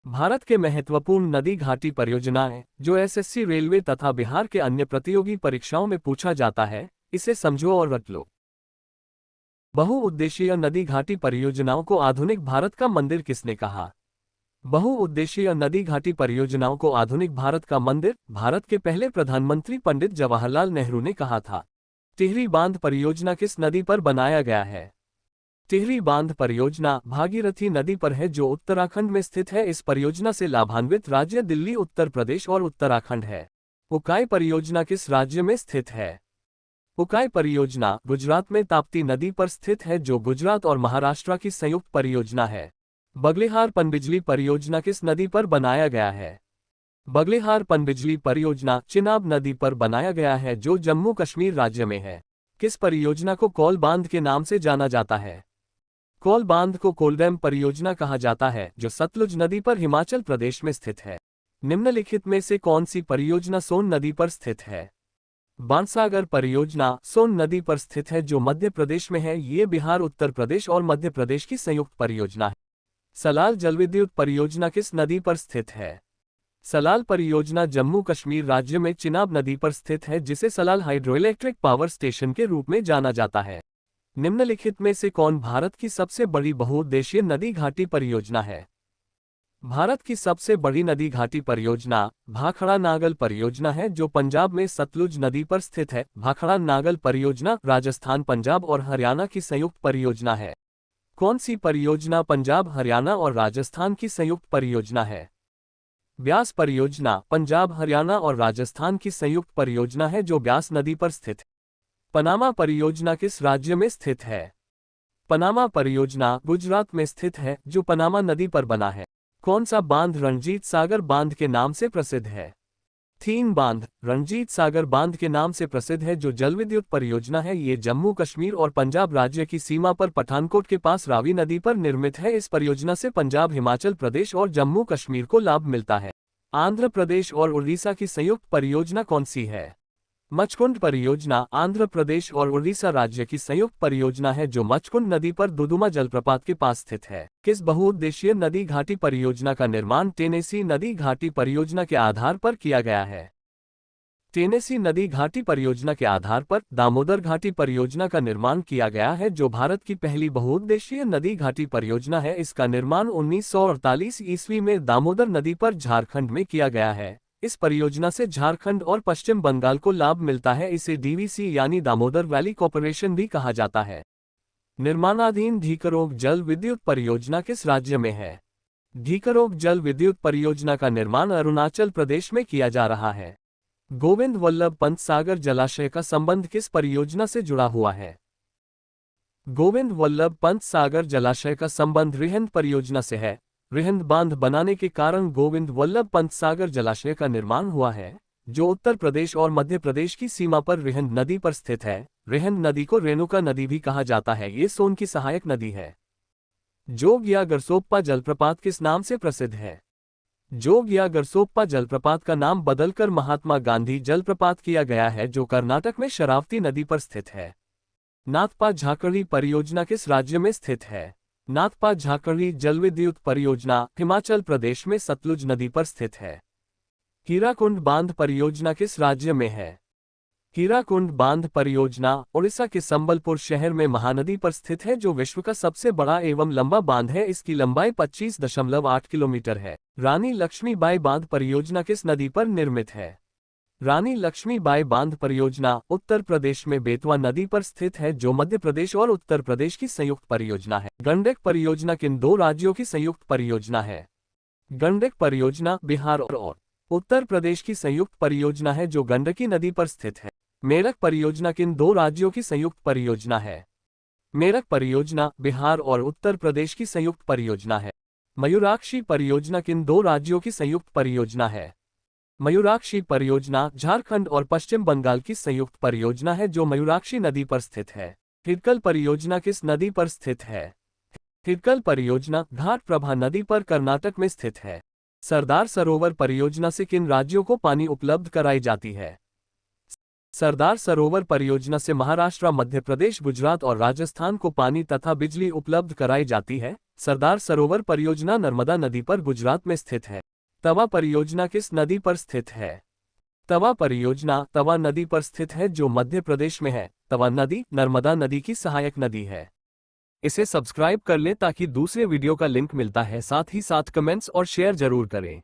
भारत के महत्वपूर्ण नदी घाटी परियोजनाएं जो एसएससी, रेलवे तथा बिहार के अन्य प्रतियोगी परीक्षाओं में पूछा जाता है, इसे समझो और रट लो। बहुउद्देशीय नदी घाटी परियोजनाओं को आधुनिक भारत का मंदिर किसने कहा? बहुउद्देशीय नदी घाटी परियोजनाओं को आधुनिक भारत का मंदिर भारत के पहले प्रधानमंत्री पंडित जवाहरलाल नेहरू ने कहा था। टिहरी बांध परियोजना किस नदी पर बनाया गया है? टिहरी बांध परियोजना भागीरथी नदी पर है, जो उत्तराखंड में स्थित है। इस परियोजना से लाभान्वित राज्य दिल्ली, उत्तर प्रदेश और उत्तराखंड है। उकाई परियोजना किस राज्य में स्थित है? उकाई परियोजना गुजरात में ताप्ती नदी पर स्थित है, जो गुजरात और महाराष्ट्र की संयुक्त परियोजना है। बगलेहार पनबिजली परियोजना किस नदी पर बनाया गया है? बगलेहार पनबिजली परियोजना चिनाब नदी पर बनाया गया है, जो जम्मू कश्मीर राज्य में है। किस परियोजना को कौल बांध के नाम से जाना जाता है? कौल बांध को कोलडैम परियोजना कहा जाता है, जो सतलुज नदी पर हिमाचल प्रदेश में स्थित है। निम्नलिखित में से कौन सी परियोजना सोन नदी पर स्थित है? बाणसागर परियोजना सोन नदी पर स्थित है, जो मध्य प्रदेश में है। ये बिहार, उत्तर प्रदेश और मध्य प्रदेश की संयुक्त परियोजना है। सलाल जलविद्युत परियोजना किस नदी पर स्थित है? सलाल परियोजना जम्मू कश्मीर राज्य में चिनाब नदी पर स्थित है, जिसे सलाल हाइड्रोइलेक्ट्रिक पावर स्टेशन के रूप में जाना जाता है। निम्नलिखित में से कौन भारत की सबसे बड़ी बहुउद्देशीय नदी घाटी परियोजना है? भारत की सबसे बड़ी नदी घाटी परियोजना भाखड़ा नागल परियोजना है, जो पंजाब में सतलुज नदी पर स्थित है। भाखड़ा नागल परियोजना राजस्थान, पंजाब और हरियाणा की संयुक्त परियोजना है। कौन सी परियोजना पंजाब, हरियाणा और राजस्थान की संयुक्त परियोजना है? ब्यास परियोजना पंजाब, हरियाणा और राजस्थान की संयुक्त परियोजना है, जो ब्यास नदी पर स्थित है। पनामा परियोजना किस राज्य में स्थित है? पनामा परियोजना गुजरात में स्थित है, जो पनामा नदी पर बना है। कौन सा बांध रणजीत सागर बांध के नाम से प्रसिद्ध है? थीन बांध रणजीत सागर बांध के नाम से प्रसिद्ध है, जो जलविद्युत परियोजना है। ये जम्मू कश्मीर और पंजाब राज्य की सीमा पर पठानकोट के पास रावी नदी पर निर्मित है। इस परियोजना से पंजाब, हिमाचल प्रदेश और जम्मू कश्मीर को लाभ मिलता है। आंध्र प्रदेश और उड़ीसा की संयुक्त परियोजना कौन सी है? मचकुंड परियोजना आंध्र प्रदेश और उड़ीसा राज्य की संयुक्त परियोजना है, जो मचकुंड नदी पर दुदुमा जलप्रपात के पास स्थित है। किस बहुउद्देशीय नदी घाटी परियोजना का निर्माण टेनेसी नदी घाटी परियोजना के आधार पर किया गया है? टेनेसी नदी घाटी परियोजना के आधार पर दामोदर घाटी परियोजना का निर्माण किया गया है, जो भारत की पहली बहुउद्देशीय नदी घाटी परियोजना है। इसका निर्माण 1948 ईस्वी में दामोदर नदी पर झारखंड में किया गया है। इस परियोजना से झारखंड और पश्चिम बंगाल को लाभ मिलता है। इसे डीवीसी यानी दामोदर वैली कॉर्पोरेशन भी कहा जाता है। निर्माणाधीन ढीकरोग जल विद्युत परियोजना किस राज्य में है? ढीकरोग जल विद्युत परियोजना का निर्माण अरुणाचल प्रदेश में किया जा रहा है। गोविंद वल्लभ पंत सागर जलाशय का संबंध किस परियोजना से जुड़ा हुआ है? गोविंद वल्लभ पंत सागर जलाशय का संबंध रिहंद परियोजना से है। रिहंद बांध बनाने के कारण गोविंद वल्लभ पंत सागर जलाशय का निर्माण हुआ है, जो उत्तर प्रदेश और मध्य प्रदेश की सीमा पर रिहंद नदी पर स्थित है। रिहंद नदी को रेणुका नदी भी कहा जाता है। ये सोन की सहायक नदी है। जोग या गरसोप्पा जलप्रपात किस नाम से प्रसिद्ध है? जोग या गरसोप्पा जलप्रपात का नाम बदलकर महात्मा गांधी जलप्रपात किया गया है, जो कर्नाटक में शरावती नदी पर स्थित है। नाथपा झाकड़ी परियोजना किस राज्य में स्थित है? नाथपा झाकड़ी जलविद्युत परियोजना हिमाचल प्रदेश में सतलुज नदी पर स्थित है। हीराकुंड बांध परियोजना किस राज्य में है? हीराकुंड बांध परियोजना ओडिशा के संबलपुर शहर में महानदी पर स्थित है, जो विश्व का सबसे बड़ा एवं लंबा बांध है। इसकी लंबाई 25.8 किलोमीटर है। रानी लक्ष्मीबाई बांध परियोजना किस नदी पर निर्मित है? रानी लक्ष्मीबाई बांध परियोजना उत्तर प्रदेश में बेतवा नदी पर स्थित है, जो मध्य प्रदेश और उत्तर प्रदेश की संयुक्त परियोजना है। गंडक परियोजना किन दो राज्यों की संयुक्त परियोजना है? गंडक परियोजना बिहार और उत्तर प्रदेश की संयुक्त परियोजना है, जो गंडकी नदी पर स्थित है। मेरठ परियोजना किन दो राज्यों की संयुक्त परियोजना है? मेरठ परियोजना बिहार और उत्तर प्रदेश की संयुक्त परियोजना है। मयूराक्षी परियोजना किन दो राज्यों की संयुक्त परियोजना है? मयूराक्षी परियोजना झारखंड और पश्चिम बंगाल की संयुक्त परियोजना है, जो मयूराक्षी नदी पर स्थित है। हिडकल परियोजना किस नदी पर स्थित है? हिडकल परियोजना घाटप्रभा नदी पर कर्नाटक में स्थित है। सरदार सरोवर परियोजना से किन राज्यों को पानी उपलब्ध कराई जाती है? सरदार सरोवर परियोजना से महाराष्ट्र, मध्य प्रदेश, गुजरात और राजस्थान को पानी तथा बिजली उपलब्ध कराई जाती है। सरदार सरोवर परियोजना नर्मदा नदी पर गुजरात में स्थित है। तवा परियोजना किस नदी पर स्थित है? तवा परियोजना तवा नदी पर स्थित है जो मध्य प्रदेश में है। तवा नदी नर्मदा नदी की सहायक नदी है। इसे सब्सक्राइब कर लें ताकि दूसरे वीडियो का लिंक मिलता है। साथ ही साथ कमेंट्स और शेयर जरूर करें।